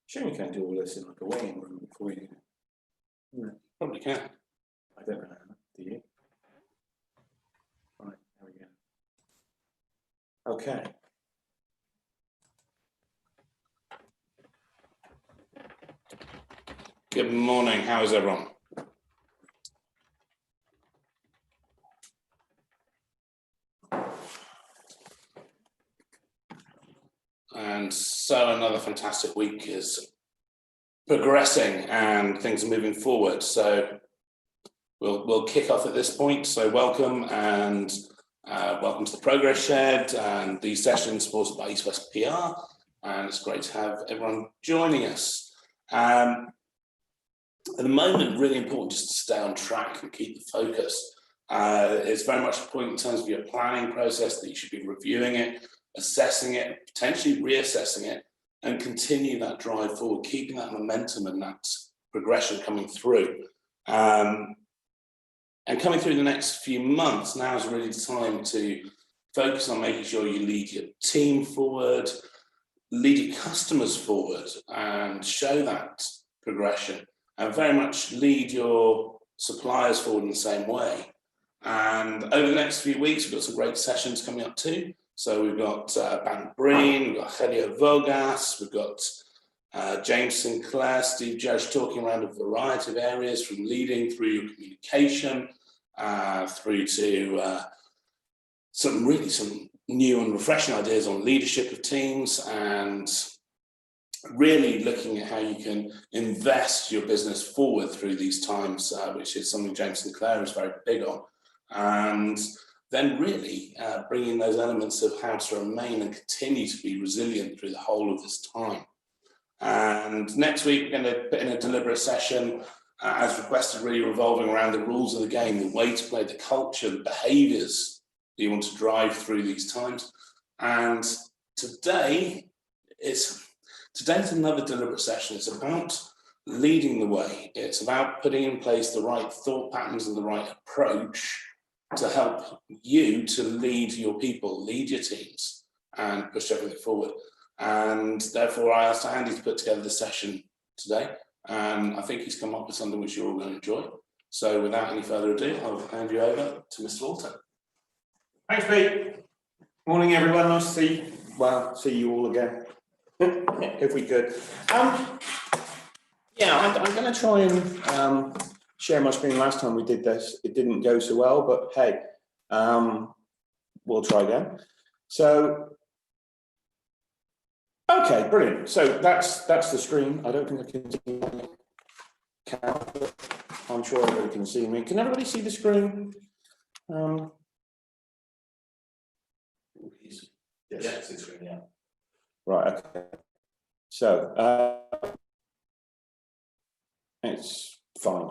Sure, you can do all this in like a waiting room before you. Yeah, probably can. I don't know. Do you? Right, there we go. Okay. Good morning. How is everyone? And so another fantastic week is progressing and things are moving forward. So we'll kick off at this point. So welcome and welcome to the Progress Shed and these sessions sponsored by East West PR. And it's great to have everyone joining us. At the moment, really important just to stay on track and keep the focus. It's very much a point in terms of your planning process that you should be reviewing it, assessing it, potentially reassessing it, and continue that drive forward, keeping that momentum and that progression coming through. And coming through the next few months, now is really the time to focus on making sure you lead your team forward, lead your customers forward, and show that progression, and very much lead your suppliers forward in the same way. And over the next few weeks, we've got some great sessions coming up too. So we've got Ben Breen, we've got Helio Vogas, we've got James Sinclair, Steve Judge talking around a variety of areas, from leading through your communication, through to some new and refreshing ideas on leadership of teams, and really looking at how you can invest your business forward through these times, which is something James Sinclair is very big on. And then really bringing those elements of how to remain and continue to be resilient through the whole of this time. And next week, we're going to put in a deliberate session, as requested, really revolving around the rules of the game, the way to play, the culture, the behaviours that you want to drive through these times. And today is another deliberate session. It's about leading the way. It's about putting in place the right thought patterns and the right approach to help you to lead your people, lead your teams, and push everything forward. And therefore, I asked Andy to put together the session today, and I think he's come up with something which you're all going to enjoy. So without any further ado, I'll hand you over to Mr. Walton. Thanks, Pete. Morning, everyone. Nice to see you all again. If we could. Yeah, I'm going to try and share my screen. Last time we did this, it didn't go so well, but hey, we'll try again. So, okay, brilliant. So that's the screen. I don't think I can see my camera, but I'm sure everybody can see me. Can everybody see the screen? Yes, it's the screen, yeah. Right, okay. So, it's fine.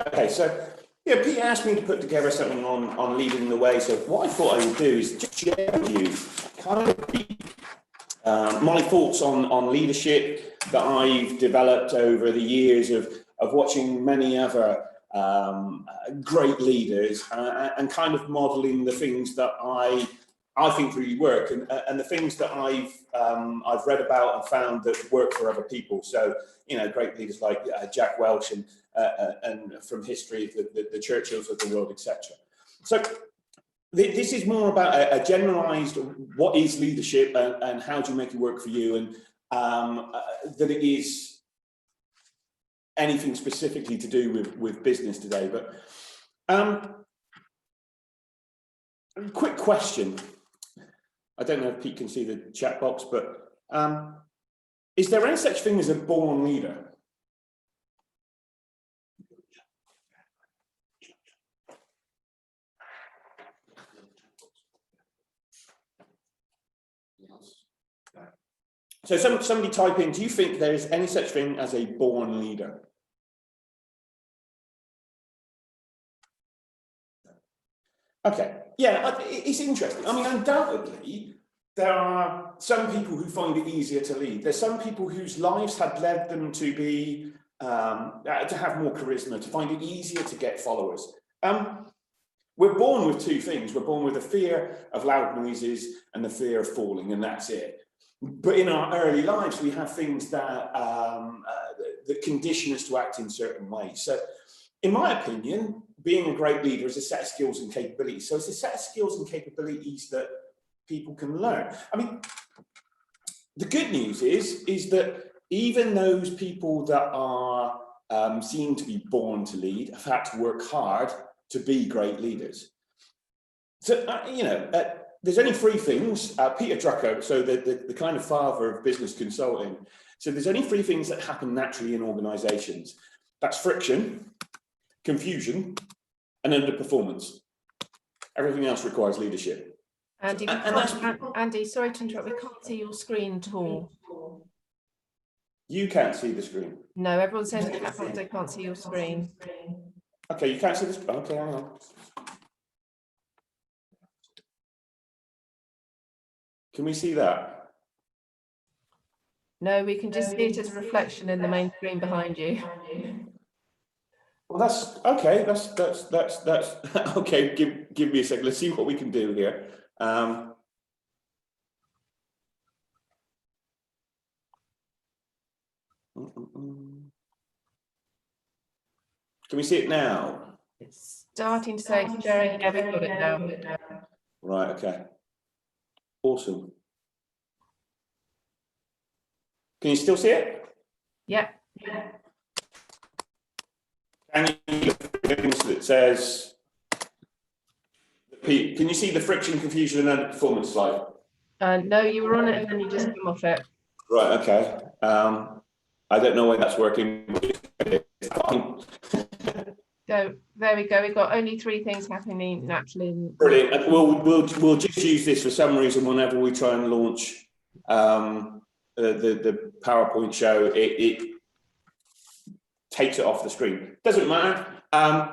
Okay, so, yeah, Pete asked me to put together something on leading the way. So what I thought I would do is just share with you kind of my thoughts on leadership that I've developed over the years of watching many other great leaders and kind of modelling the things that I think really work, and the things that I've read about and found that work for other people. So, you know, great leaders like Jack Welch and from history, the Churchills of the world, etc. So this is more about a generalised what is leadership and how do you make it work for you, and that it is anything specifically to do with business today. But quick question. I don't know if Pete can see the chat box, but is there any such thing as a born leader? So somebody type in, do you think there is any such thing as a born leader? Okay, yeah, it's interesting. I mean, undoubtedly, there are some people who find it easier to lead. There's some people whose lives had led them to be, to have more charisma, to find it easier to get followers. We're born with two things. We're born with the fear of loud noises and the fear of falling, and that's it. But in our early lives, we have things that, that condition us to act in certain ways. So in my opinion, being a great leader is a set of skills and capabilities. So it's a set of skills and capabilities that people can learn. I mean, the good news is that even those people that are seen to be born to lead have had to work hard to be great leaders. So, there's only three things. Peter Drucker, so the kind of father of business consulting, so there's only three things that happen naturally in organizations. That's friction, confusion, and underperformance. Everything else requires leadership. Andy, Andy, sorry to interrupt, we can't see your screen at all. You can't see the screen. No, everyone says they can't see your screen. Okay, you can't see this. Okay, hang on. Can we see that? No, we can just see it as a reflection in the main screen behind you. Well, that's okay. That's okay. Give me a second. Let's see what we can do here. Can we see it now? It's starting to say sharing. Yeah, we've got it now. Right. Okay. Awesome. Can you still see it? Yeah. Can you look at things that says? Can you see the friction, confusion, and underperformance slide? No, you were on it and then you just come off it. Right. Okay. I don't know why that's working. So there we go. We've got only three things happening naturally. Brilliant. We'll just use this for some reason whenever we try and launch the PowerPoint show. It takes it off the screen. Doesn't matter.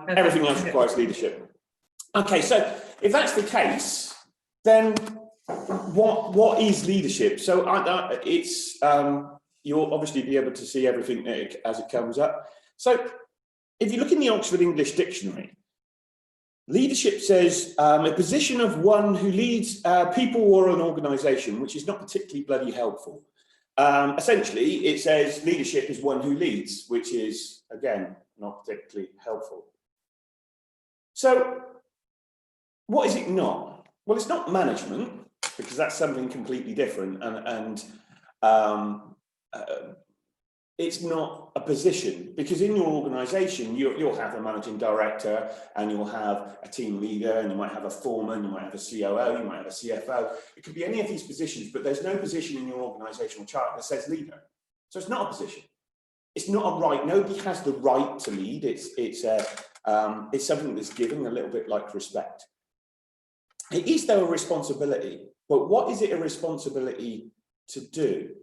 Everything else requires leadership. Okay, so if that's the case, then what is leadership? So it's you'll obviously be able to see everything as it comes up. So if you look in the Oxford English Dictionary, leadership says a position of one who leads people or an organisation, which is not particularly bloody helpful. Essentially, it says leadership is one who leads, which is, again, not particularly helpful. So what is it not? Well, it's not management, because that's something completely different, and it's not a position, because in your organisation, you'll have a managing director, and you'll have a team leader, and you might have a foreman, you might have a COO, you might have a CFO. It could be any of these positions, but there's no position in your organisational chart that says leader. So it's not a position. It's not a right. Nobody has the right to lead. It's something that's given, a little bit like respect. It is, though, a responsibility. But what is it a responsibility to do?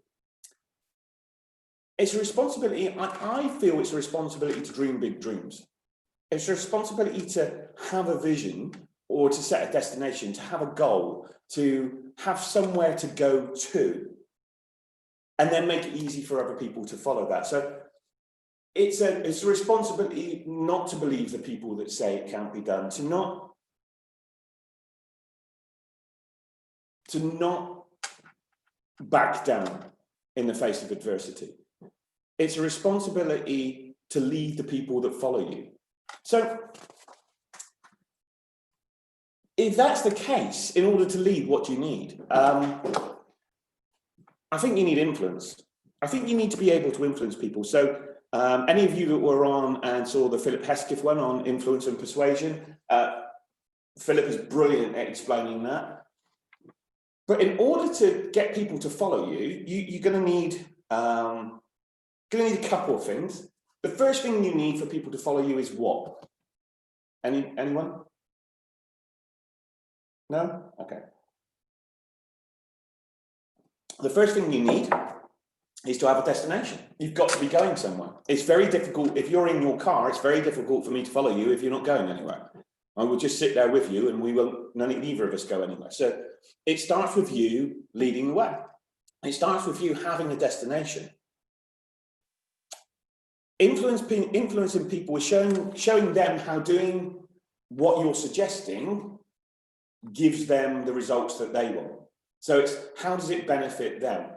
It's a responsibility, I feel it's a responsibility to dream big dreams. It's a responsibility to have a vision or to set a destination, to have a goal, to have somewhere to go to, and then make it easy for other people to follow that. So it's a responsibility not to believe the people that say it can't be done, to not back down in the face of adversity. It's a responsibility to lead the people that follow you. So if that's the case, in order to lead, what do you need? I think you need influence. I think you need to be able to influence people. So any of you that were on and saw the Philip Hesketh one on influence and persuasion, Philip is brilliant at explaining that. But in order to get people to follow you, you're going to need a couple of things. The first thing you need for people to follow you is what? Anyone? No? Okay. The first thing you need is to have a destination. You've got to be going somewhere. It's very difficult. If you're in your car, it's very difficult for me to follow you if you're not going anywhere. I will just sit there with you and neither of us go anywhere. So it starts with you leading the way. It starts with you having a destination. Influencing people is showing them how doing what you're suggesting gives them the results that they want. So it's how does it benefit them?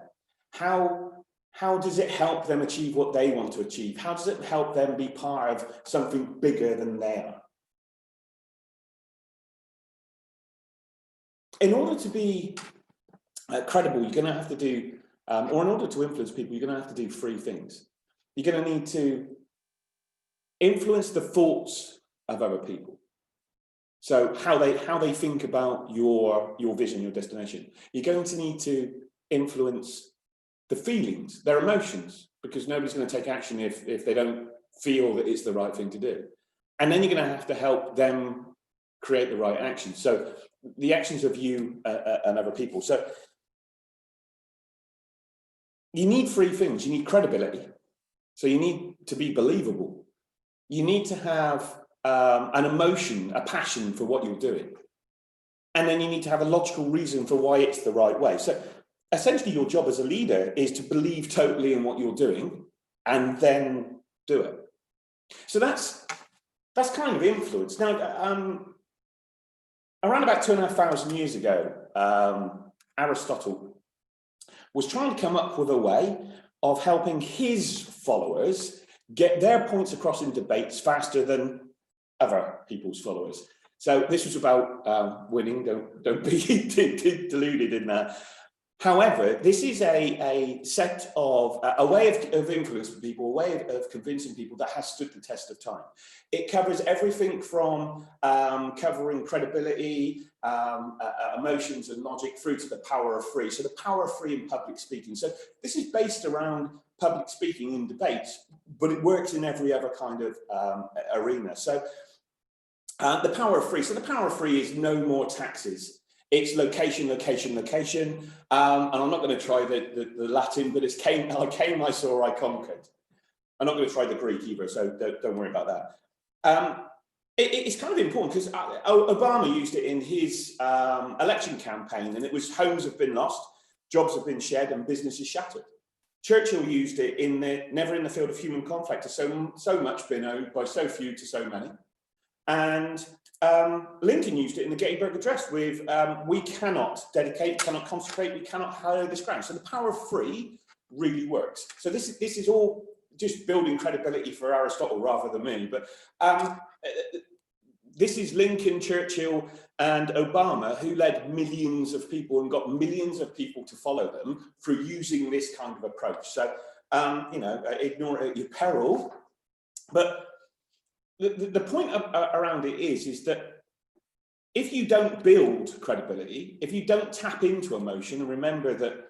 How does it help them achieve what they want to achieve? How does it help them be part of something bigger than they are? In order to be credible, you're going to have to do, or in order to influence people, you're going to have to do three things. You're going to need to influence the thoughts of other people. So how they think about your vision, your destination. You're going to need to influence the feelings, their emotions, because nobody's going to take action if they don't feel that it's the right thing to do. And then you're going to have to help them create the right action. So the actions of you and other people. So you need three things. You need credibility. So you need to be believable. You need to have an emotion, a passion for what you're doing. And then you need to have a logical reason for why it's the right way. So essentially your job as a leader is to believe totally in what you're doing and then do it. So that's kind of influence. Now, around about 2,500 years ago, Aristotle was trying to come up with a way of helping his followers get their points across in debates faster than other people's followers. So this was about winning. Don't be deluded in that. However, this is a set of a way of influencing people, a way of convincing people that has stood the test of time. It covers everything from covering credibility, emotions and logic through to the power of three. So the power of three in public speaking. So this is based around public speaking in debates, but it works in every other kind of arena. So the power of three. So the power of three is no more taxes. It's location, location, location. And I'm not going to try the Latin, but it's came, I saw, I conquered. I'm not going to try the Greek either, so don't worry about that. It's kind of important because Obama used it in his election campaign, and it was homes have been lost, jobs have been shed, and businesses shattered. Churchill used it in the never in the field of human conflict, to so much been owned by so few to so many. And Lincoln used it in the Gettysburg Address with we cannot dedicate, cannot consecrate, we cannot hallow this ground. So the power of three really works. So this is all just building credibility for Aristotle rather than me. But this is Lincoln, Churchill, and Obama, who led millions of people and got millions of people to follow them through using this kind of approach. So you know, ignore it at your peril. But the point around it is that if you don't build credibility, if you don't tap into emotion, and remember that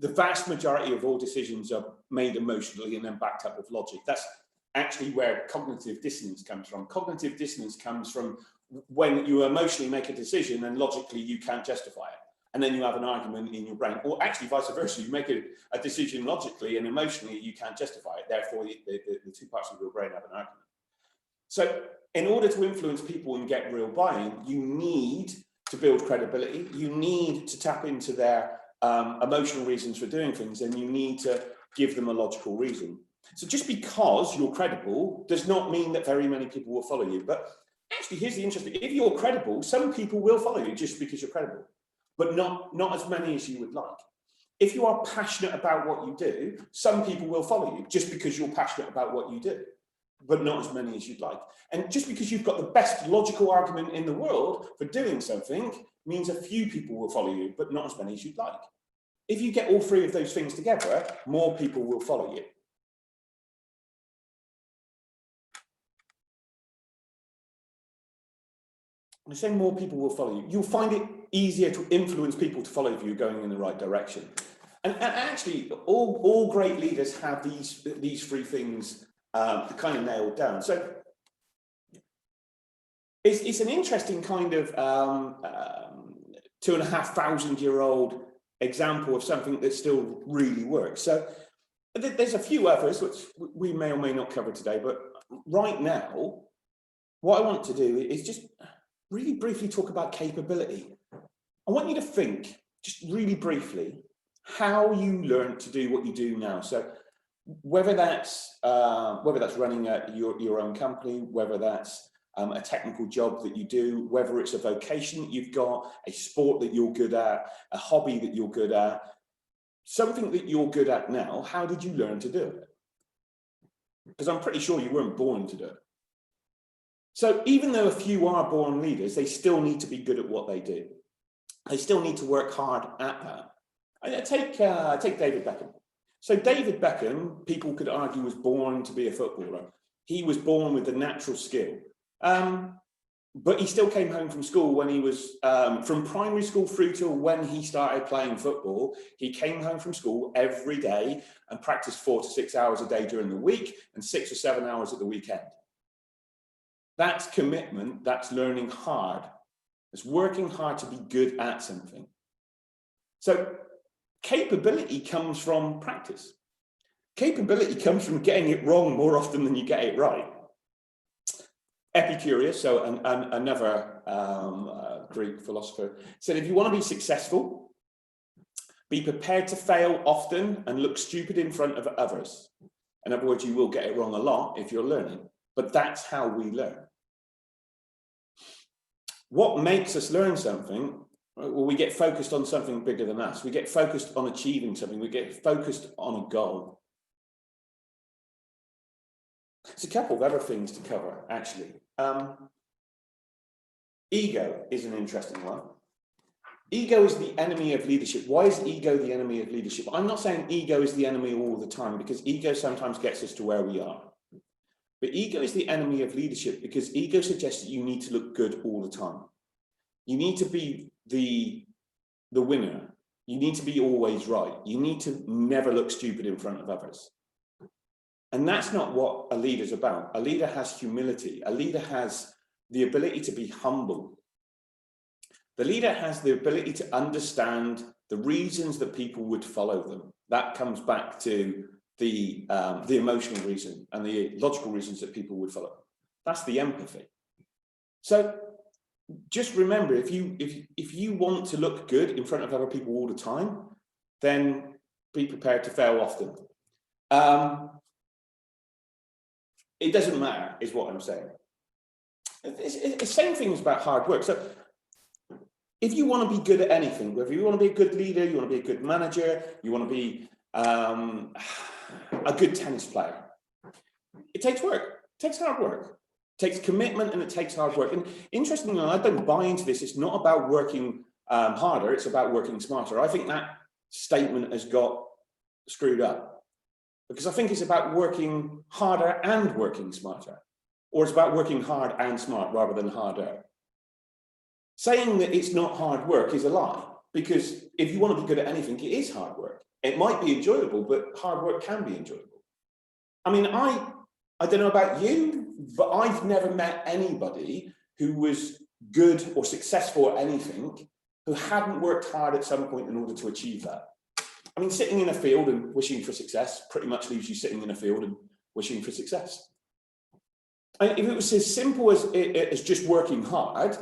the vast majority of all decisions are made emotionally and then backed up with logic. That's actually where cognitive dissonance comes from. Cognitive dissonance comes from when you emotionally make a decision and logically you can't justify it. And then you have an argument in your brain, or actually vice versa, you make a decision logically and emotionally you can't justify it. Therefore, the two parts of your brain have an argument. So in order to influence people and get real buy-in, you need to build credibility. You need to tap into their emotional reasons for doing things, and you need to give them a logical reason. So just because you're credible does not mean that very many people will follow you. But actually, here's the interesting, if you're credible, some people will follow you just because you're credible, but not as many as you would like. If you are passionate about what you do, some people will follow you just because you're passionate about what you do, but not as many as you'd like. And just because you've got the best logical argument in the world for doing something means a few people will follow you, but not as many as you'd like. If you get all three of those things together, more people will follow you. When I say more people will follow you, you'll find it easier to influence people to follow you going in the right direction. And actually, all great leaders have these three things kind of nailed down. So it's an interesting kind of 2,500-year-old example of something that still really works. So there's a few others which we may or may not cover today, but right now, what I want to do is just really briefly talk about capability. I want you to think, just really briefly, how you learn to do what you do now. So whether that's running your own company, whether that's a technical job that you do, whether it's a vocation that you've got, a sport that you're good at, a hobby that you're good at, something that you're good at now, how did you learn to do it? Because I'm pretty sure you weren't born to do it. So even though a few are born leaders, they still need to be good at what they do. They still need to work hard at that. Take David Beckham. So David Beckham, people could argue, was born to be a footballer. He was born with the natural skill. But he still came home from school when he was, from primary school through till when he started playing football, he came home from school every day and practiced 4 to 6 hours a day during the week and 6 or 7 hours at the weekend. That's commitment, that's learning hard. It's working hard to be good at something. So capability comes from practice. Capability comes from getting it wrong more often than you get it right. Epicurus, so another Greek philosopher, said if you want to be successful, be prepared to fail often and look stupid in front of others. In other words, you will get it wrong a lot if you're learning, but that's how we learn. What makes us learn something? Well, we get focused on something bigger than us. We get focused on achieving something. We get focused on a goal. There's a couple of other things to cover, actually. Ego is an interesting one. Ego is the enemy of leadership. Why is ego the enemy of leadership? I'm not saying ego is the enemy all the time, because ego sometimes gets us to where we are. But ego is the enemy of leadership because ego suggests that you need to look good all the time. You need to be the winner. You need to be always right. You need to never look stupid in front of others. And that's not what a leader's about. A leader has humility. A leader has the ability to be humble. The leader has the ability to understand the reasons that people would follow them. That comes back to the emotional reason and the logical reasons that people would follow. That's the empathy. So just remember, if you want to look good in front of other people all the time, then be prepared to fail often. It doesn't matter, is what I'm saying. It's the same thing as about hard work. So if you want to be good at anything, whether you want to be a good leader, you want to be a good manager, you want to be a good tennis player, it takes work. It takes hard work. It takes commitment and it takes hard work. And interestingly, I don't buy into this. It's not about working harder. It's about working smarter. I think that statement has got screwed up. Because I think it's about working harder and working smarter. Or it's about working hard and smart rather than harder. Saying that it's not hard work is a lie. Because if you want to be good at anything, it is hard work. It might be enjoyable, but hard work can be enjoyable. I mean, I don't know about you, but I've never met anybody who was good or successful at anything who hadn't worked hard at some point in order to achieve that. I mean, sitting in a field and wishing for success pretty much leaves you sitting in a field and wishing for success. And if it was as simple as just working hard,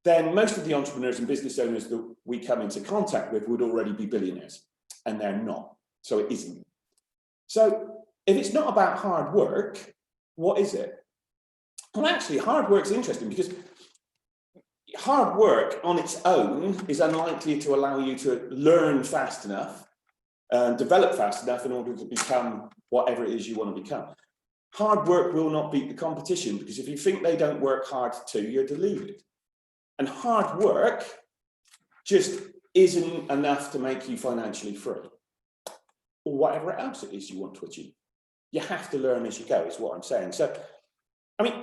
then most of the entrepreneurs and business owners that we come into contact with would already be billionaires, and they're not. So it isn't. So if it's not about hard work, what is it? Well, actually, hard work's interesting because hard work on its own is unlikely to allow you to learn fast enough and develop fast enough in order to become whatever it is you want to become. Hard work will not beat the competition, because if you think they don't work hard too, you're deluded. And hard work just isn't enough to make you financially free, or whatever else it is you want to achieve. You have to learn as you go, is what I'm saying. So, I mean,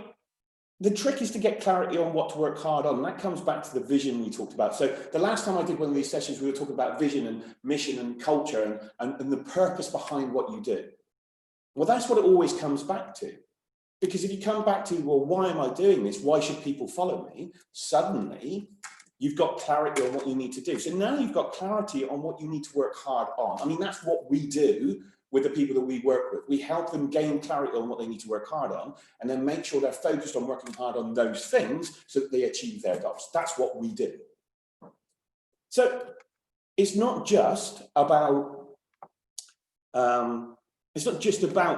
the trick is to get clarity on what to work hard on. And that comes back to the vision we talked about. So the last time I did one of these sessions, we were talking about vision and mission and culture and the purpose behind what you do. Well, that's what it always comes back to. Because if you come back to, well, why am I doing this? Why should people follow me? Suddenly, you've got clarity on what you need to do. So now you've got clarity on what you need to work hard on. I mean, that's what we do with the people that we work with. We help them gain clarity on what they need to work hard on, and then make sure they're focused on working hard on those things so that they achieve their goals. That's what we do. So it's not just about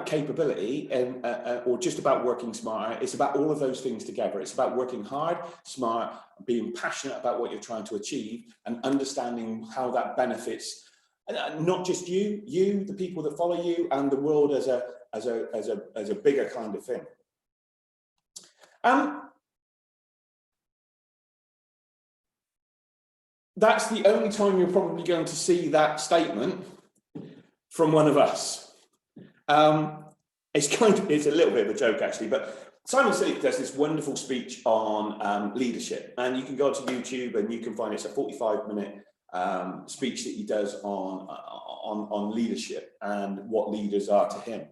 capability and or just about working smarter. It's about all of those things together. It's about working hard, smart, being passionate about what you're trying to achieve, and understanding how that benefits not just you, the people that follow you, and the world as a bigger kind of thing. That's the only time you're probably going to see that statement from one of us. It's a little bit of a joke actually, but Simon Sinek does this wonderful speech on leadership, and you can go to YouTube and you can find it's a 45-minute speech that he does on leadership and what leaders are to him.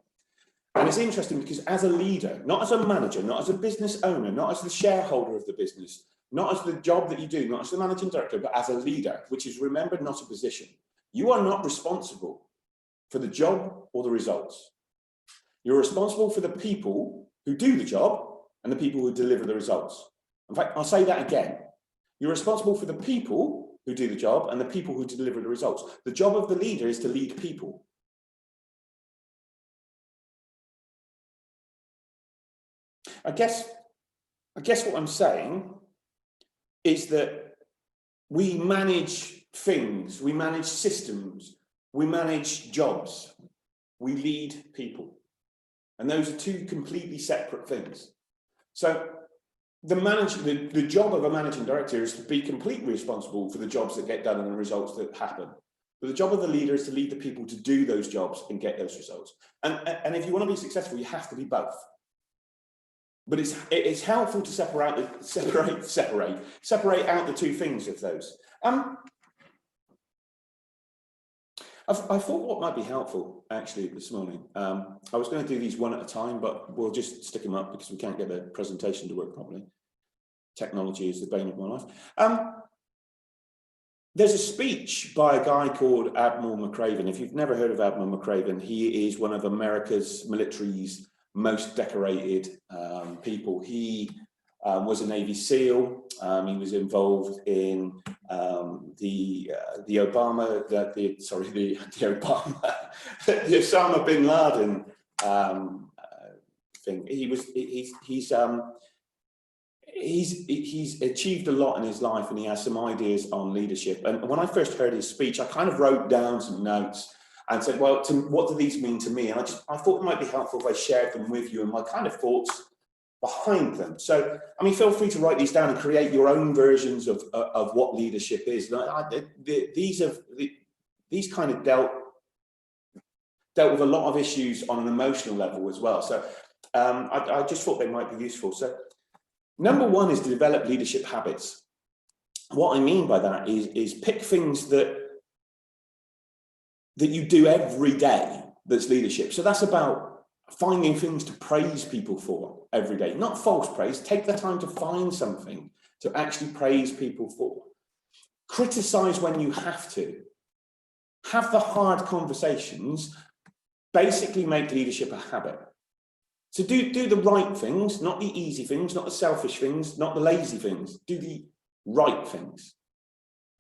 And it's interesting because as a leader, not as a manager, not as a business owner, not as the shareholder of the business, not as the job that you do, not as the managing director, but as a leader, which is, remember, not a position. You are not responsible for the job or the results. You're responsible for the people who do the job and the people who deliver the results. In fact, I'll say that again. You're responsible for the people who do the job and the people who deliver the results. The job of the leader is to lead people. I guess what I'm saying is that we manage things, we manage systems, we manage jobs, we lead people. And those are two completely separate things. So the job of a managing director is to be completely responsible for the jobs that get done and the results that happen. But the job of the leader is to lead the people to do those jobs and get those results. And if you want to be successful, you have to be both. But it's helpful to separate out the two things of those. I thought what might be helpful actually this morning. I was going to do these one at a time, but we'll just stick them up because we can't get the presentation to work properly. Technology is the bane of my life. There's a speech by a guy called Admiral McRaven. If you've never heard of Admiral McRaven, he is one of America's military's most decorated people. He was a Navy SEAL. He was involved in the Osama bin Laden thing. He's achieved a lot in his life, and he has some ideas on leadership. And when I first heard his speech, I kind of wrote down some notes and said, well, what do these mean to me? And I thought it might be helpful if I shared them with you and my kind of thoughts behind them. So, I mean, feel free to write these down and create your own versions of what leadership is. These kind of dealt with a lot of issues on an emotional level as well. So I just thought they might be useful. So number one is to develop leadership habits. What I mean by that is pick things that you do every day that's leadership. So that's about finding things to praise people for every day, not false praise. Take the time to find something to actually praise people for. Criticize when you have to. Have the hard conversations. Basically make leadership a habit. So do the right things, not the easy things, not the selfish things, not the lazy things. Do the right things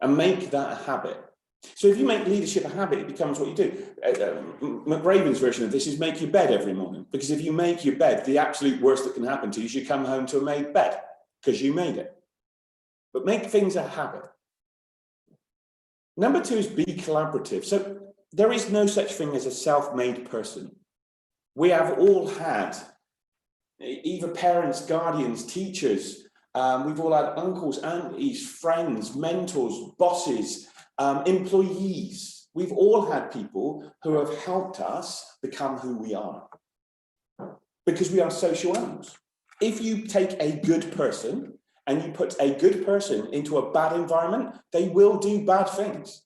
and make that a habit. So if you make leadership a habit, it becomes what you do. McRaven's version of this is make your bed every morning, because if you make your bed, the absolute worst that can happen to you is you come home to a made bed because you made it. But make things a habit. Number two is be collaborative. So there is no such thing as a self-made person. We have all had either parents, guardians, teachers. We've all had uncles, aunties, friends, mentors, bosses, employees. We've all had people who have helped us become who we are, because we are social animals. If you take a good person and you put a good person into a bad environment, they will do bad things.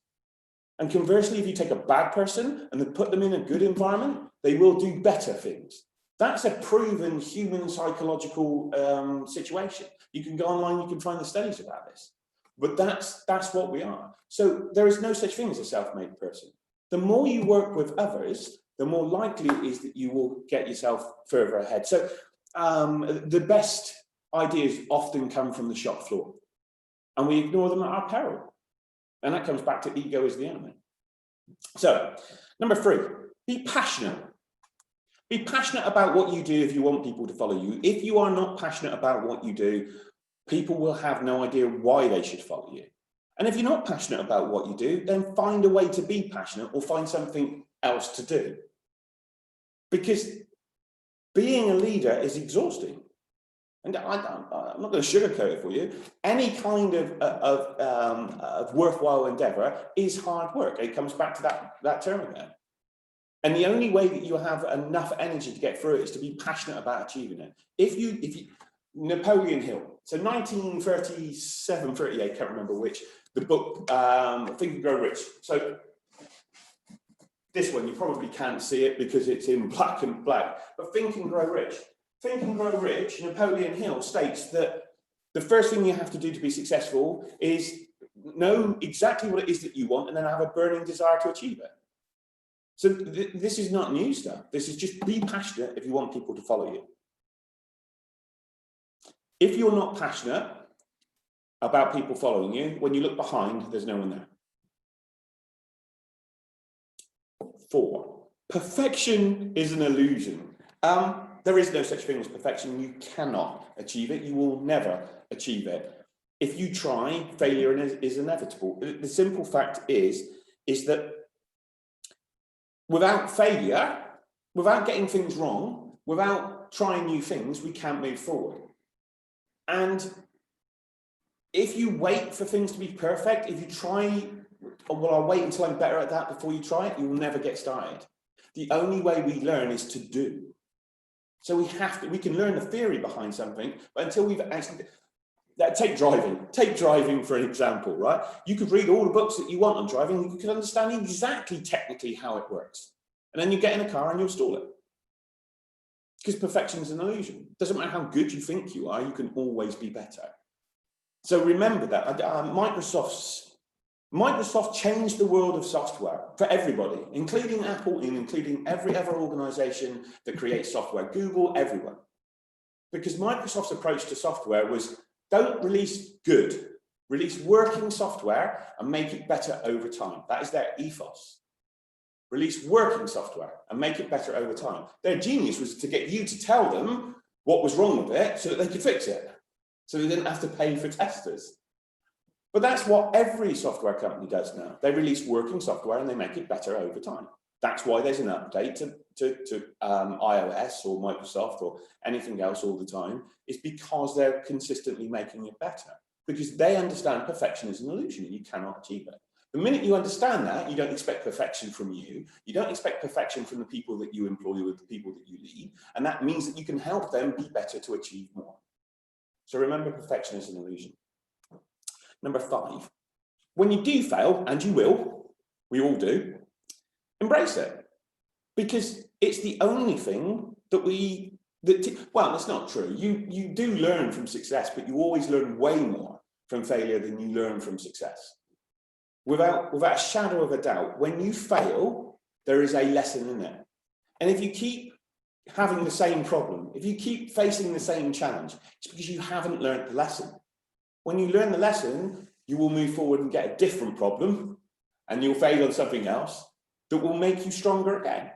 And conversely, if you take a bad person and then put them in a good environment, they will do better things. That's a proven human psychological situation. You can go online, you can find the studies about this. But that's what we are. So there is no such thing as a self-made person. The more you work with others, the more likely it is that you will get yourself further ahead. So the best ideas often come from the shop floor, and we ignore them at our peril. And that comes back to ego is the enemy. So number three, be passionate. Be passionate about what you do if you want people to follow you. If you are not passionate about what you do, people will have no idea why they should follow you. And if you're not passionate about what you do, then find a way to be passionate or find something else to do. Because being a leader is exhausting. And I'm not going to sugarcoat it for you. Any kind of worthwhile endeavor is hard work. It comes back to that term again. And the only way that you have enough energy to get through it is to be passionate about achieving it. If you Napoleon Hill, so 1937, 38, can't remember which, the book, Think and Grow Rich. So this one, you probably can't see it because it's in black and black, but Think and Grow Rich. Think and Grow Rich, Napoleon Hill states that the first thing you have to do to be successful is know exactly what it is that you want and then have a burning desire to achieve it. So this is not new stuff. This is just be passionate if you want people to follow you. If you're not passionate about people following you, when you look behind, there's no one there. 4, perfection is an illusion. There is no such thing as perfection. You cannot achieve it. You will never achieve it. If you try, failure is inevitable. The simple fact is that without failure, without getting things wrong, without trying new things, we can't move forward. And if you wait for things to be perfect, if you try, well, I'll wait until I'm better at that before you try it, you will never get started. The only way we learn is to do. So we can learn the theory behind something, but until we've actually, take driving for an example, right? You could read all the books that you want on driving, you could understand exactly technically how it works. And then you get in a car and you'll stall it. Because perfection is an illusion. It doesn't matter how good you think you are, you can always be better. So remember that. Microsoft changed the world of software for everybody, including Apple and including every other organization that creates software, Google, everyone. Because Microsoft's approach to software was, don't release good, release working software and make it better over time. That is their ethos. Release working software and make it better over time. Their genius was to get you to tell them what was wrong with it so that they could fix it. So they didn't have to pay for testers. But that's what every software company does now. They release working software and they make it better over time. That's why there's an update to iOS or Microsoft or anything else all the time. It's because they're consistently making it better. Because they understand perfection is an illusion and you cannot achieve it. The minute you understand that, you don't expect perfection from you. You don't expect perfection from the people that you employ or the people that you lead. And that means that you can help them be better to achieve more. So remember, perfection is an illusion. Number 5, when you do fail, and you will, we all do, embrace it. Because it's the only thing that well, it's not true. You do learn from success, but you always learn way more from failure than you learn from success. Without a shadow of a doubt, when you fail, there is a lesson in it. And if you keep having the same problem, if you keep facing the same challenge, it's because you haven't learned the lesson. When you learn the lesson, you will move forward and get a different problem, and you'll fail on something else that will make you stronger again.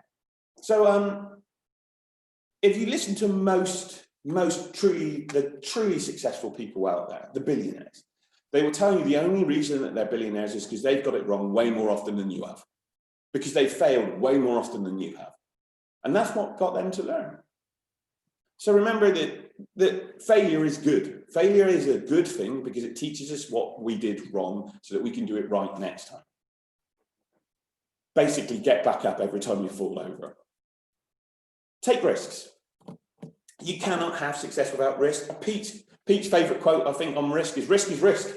So if you listen to most truly successful people out there, the billionaires, they will tell you the only reason that they're billionaires is because they've got it wrong way more often than you have, because they've failed way more often than you have. And that's what got them to learn. So remember that failure is good. Failure is a good thing because it teaches us what we did wrong so that we can do it right next time. Basically, get back up every time you fall over. Take risks. You cannot have success without risk. Pete's favourite quote, I think, on risk is risk.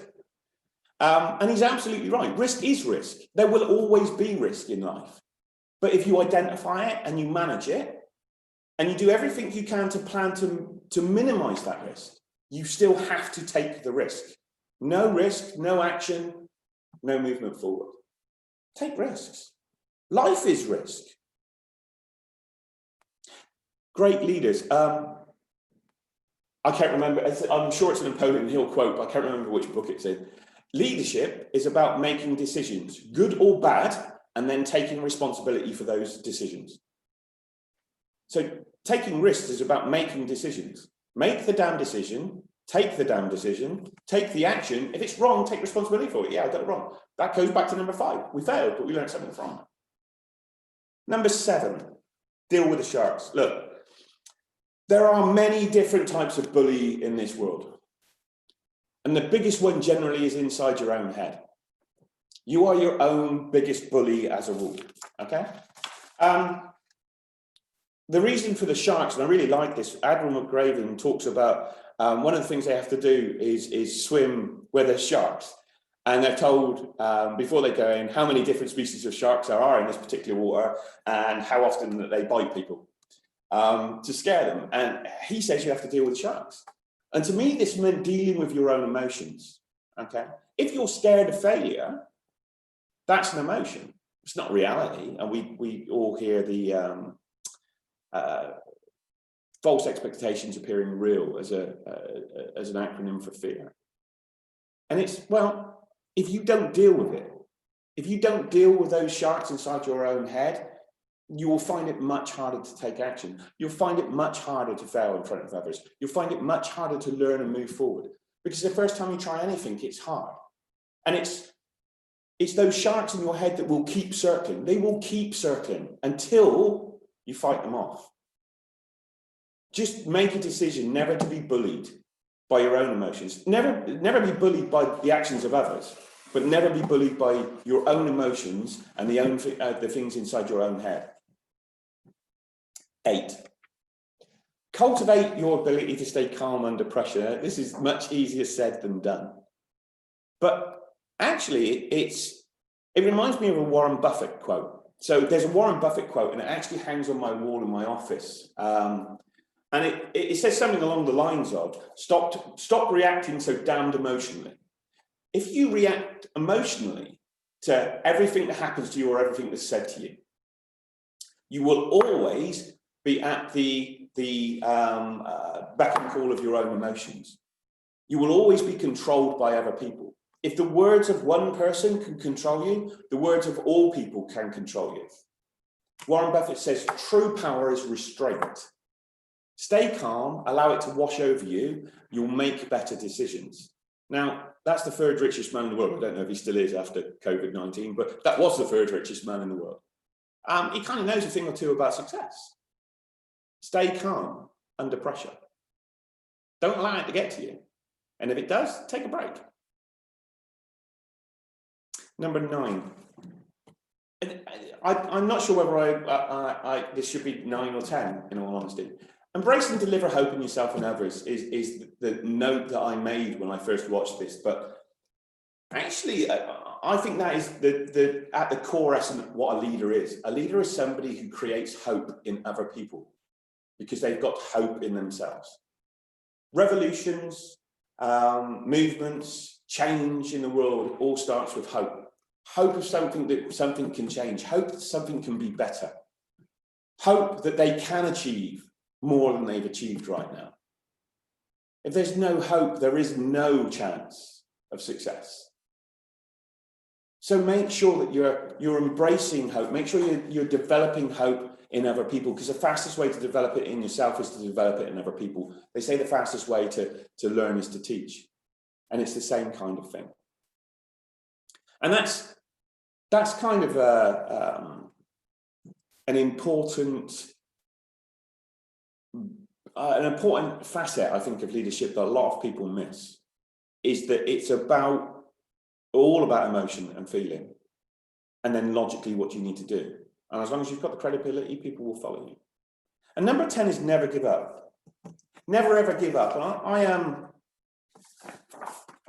And he's absolutely right. Risk is risk. There will always be risk in life. But if you identify it and you manage it, and you do everything you can to plan to minimize that risk, you still have to take the risk. No risk, no action, no movement forward. Take risks. Life is risk. Great leaders. I can't remember, I'm sure it's an Napoleon Hill quote, but I can't remember which book it's in. Leadership is about making decisions, good or bad, and then taking responsibility for those decisions. So taking risks is about making decisions. Make the damn decision, take the damn decision, take the action. If it's wrong, take responsibility for it. Yeah, I got it wrong. That goes back to number 5. We failed, but we learned something from it. Number 7, deal with the sharks. Look, there are many different types of bully in this world. And the biggest one generally is inside your own head. You are your own biggest bully as a rule, okay? The reason for the sharks, and I really like this, Admiral McGraven talks about one of the things they have to do is swim where there's sharks. And they're told before they go in how many different species of sharks there are in this particular water and how often that they bite people to scare them. And he says you have to deal with sharks. And to me, this meant dealing with your own emotions, okay? If you're scared of failure, that's an emotion. It's not reality. And we all hear the false expectations appearing real as an acronym for fear. And it's, well, if you don't deal with it, if you don't deal with those sharks inside your own head, you will find it much harder to take action. You'll find it much harder to fail in front of others. You'll find it much harder to learn and move forward, because the first time you try anything, it's hard. And it's those sharks in your head that will keep circling. They will keep circling until you fight them off. Just make a decision never to be bullied by your own emotions. Never be bullied by the actions of others, but never be bullied by your own emotions and the things inside your own head. 8, cultivate your ability to stay calm under pressure. This is much easier said than done. But actually, it reminds me of a Warren Buffett quote. So there's a Warren Buffett quote, and it actually hangs on my wall in my office. And it says something along the lines of, stop reacting so damned emotionally. If you react emotionally to everything that happens to you or everything that's said to you, you will always be at the beck and call of your own emotions. You will always be controlled by other people. If the words of one person can control you, the words of all people can control you. Warren Buffett says true power is restraint. Stay calm, allow it to wash over you, you'll make better decisions. Now, that's the 3rd richest man in the world. I don't know if he still is after COVID-19, but that was the 3rd richest man in the world. He kind of knows a thing or two about success. Stay calm under pressure. Don't allow it to get to you. And if it does, take a break. Number 9. I'm not sure whether this should be 9 or 10, in all honesty. Embrace and deliver hope in yourself and others is the note that I made when I first watched this. But actually, I think that is at the core essence of what a leader is. A leader is somebody who creates hope in other people because they've got hope in themselves. Revolutions, movements, change in the world all starts with hope. Hope of something can change. Hope that something can be better. Hope that they can achieve more than they've achieved right now. If there's no hope, there is no chance of success. So make sure that you're embracing hope. Make sure you're developing hope in other people, because the fastest way to develop it in yourself is to develop it in other people. They say the fastest way to learn is to teach. And it's the same kind of thing. And that's kind of an important facet, I think, of leadership that a lot of people miss, is that it's all about emotion and feeling, and then logically what you need to do. And as long as you've got the credibility, people will follow you. And number 10 is never give up. Never ever give up. And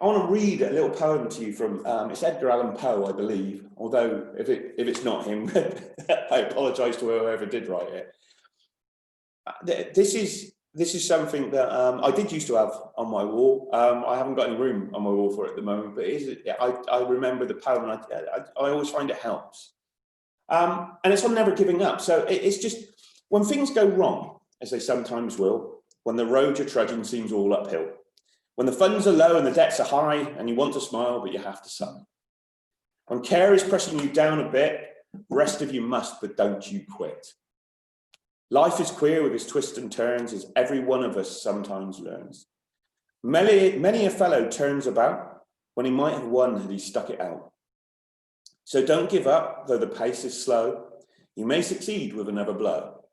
I want to read a little poem to you from, it's Edgar Allan Poe, I believe, although if it's not him, I apologise to whoever did write it. This is something that I did used to have on my wall. I haven't got any room on my wall for it at the moment, but I remember the poem, and I always find it helps. And it's on never giving up. So it's just, when things go wrong, as they sometimes will, when the road you're trudging seems all uphill, when the funds are low and the debts are high and you want to smile, but you have to sigh. When care is pressing you down a bit, rest if you must, but don't you quit. Life is queer with its twists and turns, as every one of us sometimes learns. Many a fellow turns about when he might have won had he stuck it out. So don't give up, though the pace is slow. You may succeed with another blow.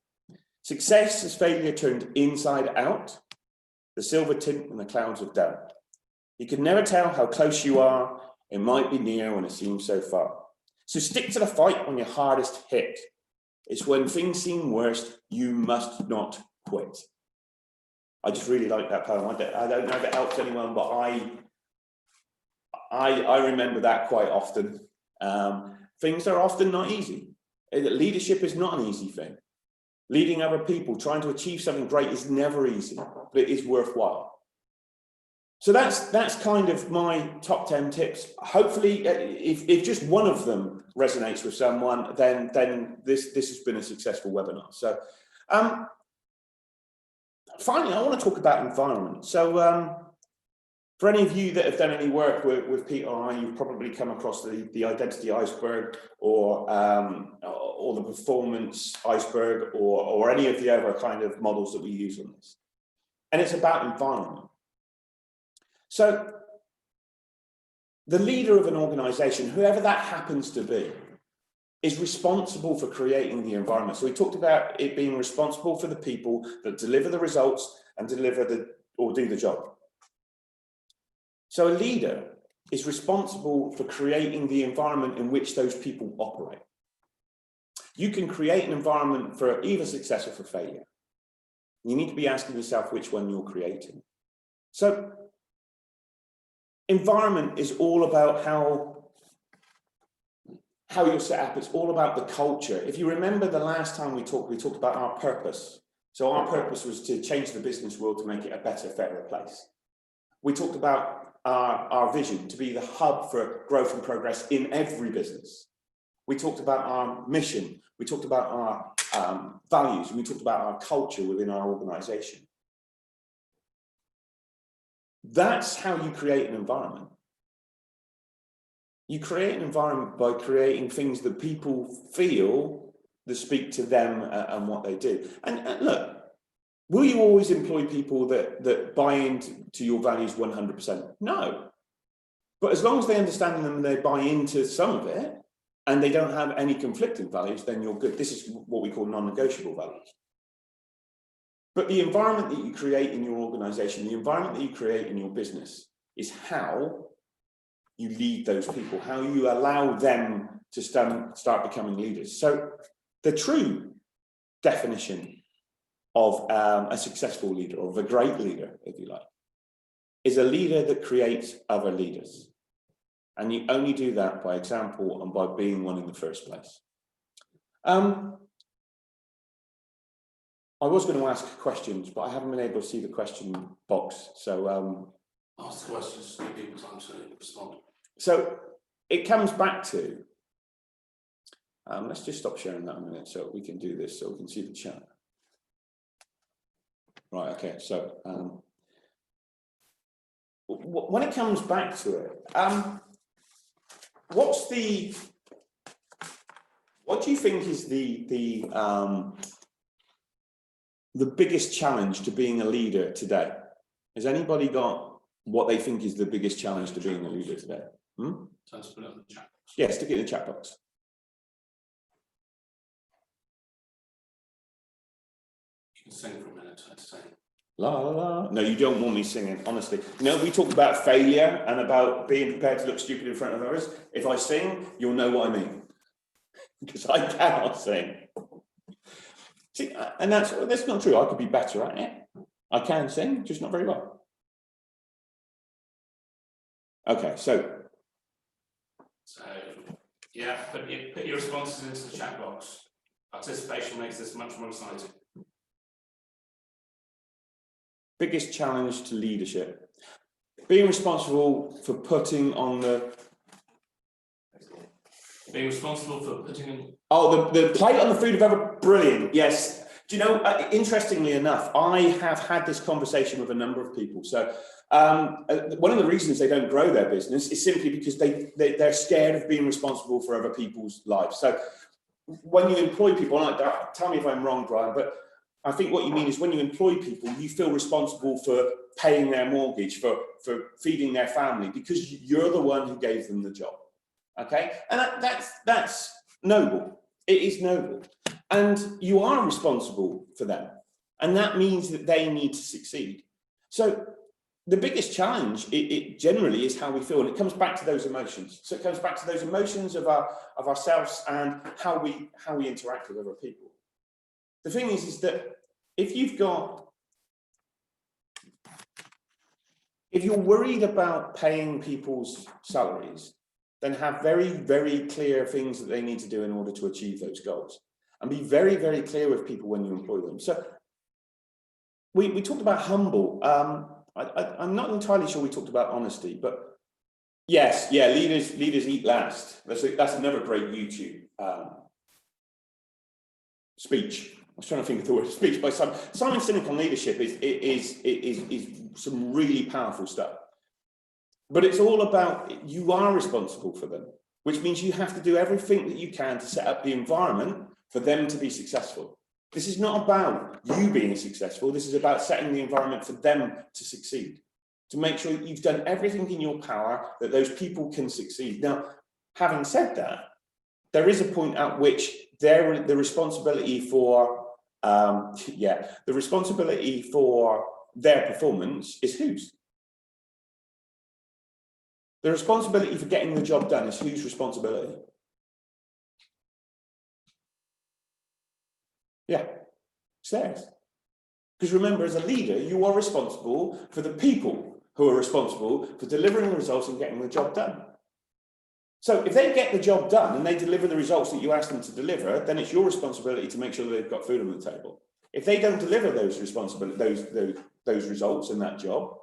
Success is failure turned inside out, the silver tint in the clouds of doubt. You can never tell how close you are. It might be near when it seems so far. So stick to the fight when you're hardest hit. It's when things seem worst, you must not quit. I just really like that poem. I don't know if it helps anyone, but I remember that quite often. Things are often not easy. Leadership is not an easy thing. Leading other people, trying to achieve something great is never easy, but it is worthwhile. So that's kind of my top 10 tips. Hopefully, if just one of them resonates with someone, then this has been a successful webinar. So finally, I want to talk about environment. So for any of you that have done any work with Peter or I, you've probably come across the identity iceberg or the performance iceberg or any of the other kind of models that we use on this. And it's about environment. So the leader of an organization, whoever that happens to be, is responsible for creating the environment. So we talked about it being responsible for the people that deliver the results and do the job. So a leader is responsible for creating the environment in which those people operate. You can create an environment for either success or for failure. You need to be asking yourself which one you're creating. So environment is all about how you're set up. It's all about the culture. If you remember the last time we talked about our purpose. So our purpose was to change the business world to make it a better, fairer place. We talked about our vision to be the hub for growth and progress in every business. We talked about our mission. We talked about our values. And we talked about our culture within our organization. That's how you create an environment. You create an environment by creating things that people feel that speak to them and what they do. And look, will you always employ people that buy into your values 100%? No. But as long as they understand them and they buy into some of it, and they don't have any conflicting values, then you're good. This is what we call non-negotiable values. But the environment that you create in your organization, the environment that you create in your business is how you lead those people, how you allow them to start becoming leaders. So the true definition of a successful leader, or of a great leader, if you like, is a leader that creates other leaders. And you only do that by example and by being one in the first place. I was going to ask questions, but I haven't been able to see the question box. So ask the questions to give people time to respond. So it comes back to, let's just stop sharing that a minute so we can do this, so we can see the chat. Right, okay, so when it comes back to it, what do you think is the biggest challenge to being a leader today? Has anybody got what they think is the biggest challenge to being a leader today? So let's put it in the chat box. Yeah, stick it in the chat box. You can sing for a minute, I'd say. La la la. No, you don't want me singing, honestly. You know, we talked about failure and about being prepared to look stupid in front of others. If I sing, you'll know what I mean. Because I cannot sing. See, and that's not true. I could be better at it. I can sing, just not very well. Okay, so yeah, put your responses into the chat box. Participation makes this much more exciting. Biggest challenge to leadership. Being responsible for putting on the... Being responsible for putting in... Oh, the plate on the food of other... Brilliant, yes. Do you know, interestingly enough, I have had this conversation with a number of people. So one of the reasons they don't grow their business is simply because they're scared of being responsible for other people's lives. So when you employ people, tell me if I'm wrong, Brian, but I think what you mean is when you employ people, you feel responsible for paying their mortgage, for feeding their family, because you're the one who gave them the job. Okay, and that's noble. It is noble, and you are responsible for them, and that means that they need to succeed. So the biggest challenge, it generally is how we feel, and it comes back to those emotions. So it comes back to those emotions of ourselves and how we interact with other people. The thing is that if you're worried about paying people's salaries, then have very, very clear things that they need to do in order to achieve those goals, and be very, very clear with people when you employ them. So we talked about humble. I'm not entirely sure we talked about honesty, but yes, yeah, leaders eat last. That's another great YouTube speech. I was trying to think of the word. Speech by Simon Sinek on leadership is some really powerful stuff. But it's all about, you are responsible for them, which means you have to do everything that you can to set up the environment for them to be successful. This is not about you being successful. This is about setting the environment for them to succeed, to make sure that you've done everything in your power that those people can succeed. Now, having said that, there is a point at which the responsibility for their performance is whose? The responsibility for getting the job done is whose responsibility? Yeah, it's theirs. Because remember, as a leader, you are responsible for the people who are responsible for delivering the results and getting the job done. So if they get the job done and they deliver the results that you ask them to deliver, then it's your responsibility to make sure that they've got food on the table. If they don't deliver those results in that job,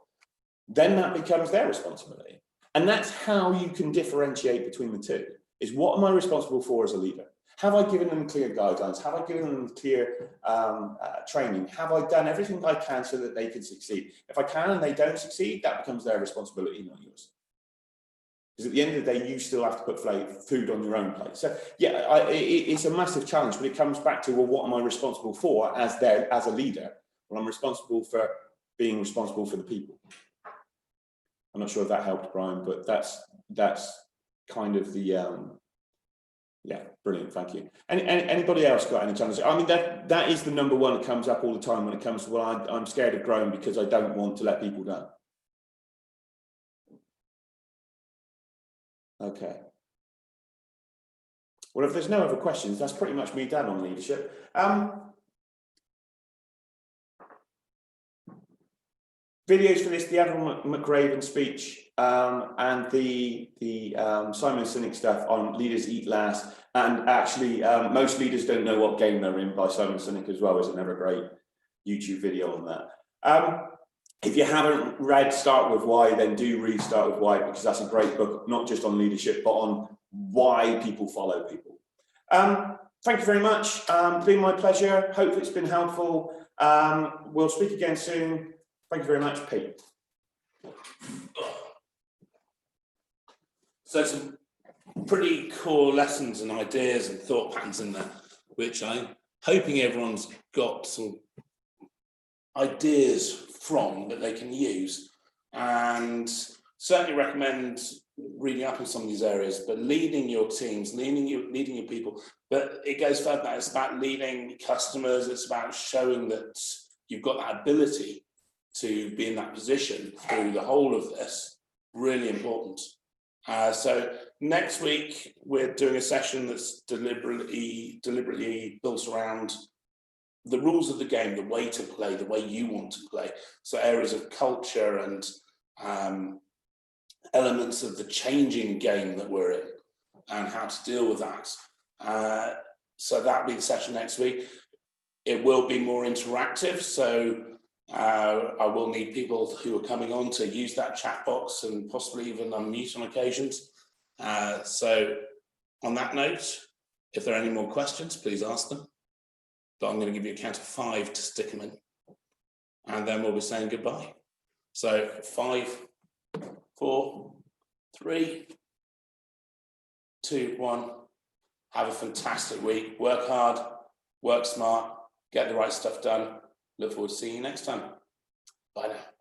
then that becomes their responsibility. And that's how you can differentiate between the two, is what am I responsible for as a leader? Have I given them clear guidelines? Have I given them clear training? Have I done everything I can so that they can succeed? If I can and they don't succeed, that becomes their responsibility, not yours. Because at the end of the day, you still have to put food on your own plate. So yeah, it's a massive challenge, but it comes back to, well, what am I responsible for as a leader? Well, I'm responsible for being responsible for the people. I'm not sure if that helped, Brian, but that's kind of the yeah, brilliant, thank you. Anybody else got any challenges? I mean, that is the number one that comes up all the time when it comes to, well, I'm scared of growing because I don't want to let people down. Okay. Well, if there's no other questions, that's pretty much me done on leadership. Videos for this, the Admiral McRaven speech and the Simon Sinek stuff on Leaders Eat Last, and actually most leaders don't know what game they're in by Simon Sinek as well. Is another great YouTube video on that. If you haven't read Start With Why, then do read Start With Why, because that's a great book, not just on leadership, but on why people follow people. Thank you very much. It's been my pleasure. Hope it's been helpful. We'll speak again soon. Thank you very much, Pete. So some pretty core lessons and ideas and thought patterns in there, which I'm hoping everyone's got some ideas from that they can use, and certainly recommend reading up in some of these areas, but leading your teams, leading your people. But it goes further than that. It's about leading customers. It's about showing that you've got that ability to be in that position through the whole of this. Really important. So next week we're doing a session that's deliberately built around the rules of the game, the way to play, the way you want to play. So areas of culture and elements of the changing game that we're in and how to deal with that. So that'll be the session next week. It will be more interactive. So I will need people who are coming on to use that chat box and possibly even unmute on occasions. So on that note, if there are any more questions, please ask them. But I'm going to give you a count of 5 to stick them in. And then we'll be saying goodbye. So 5, 4, 3, 2, 1. Have a fantastic week. Work hard, work smart, get the right stuff done. Look forward to seeing you next time. Bye now.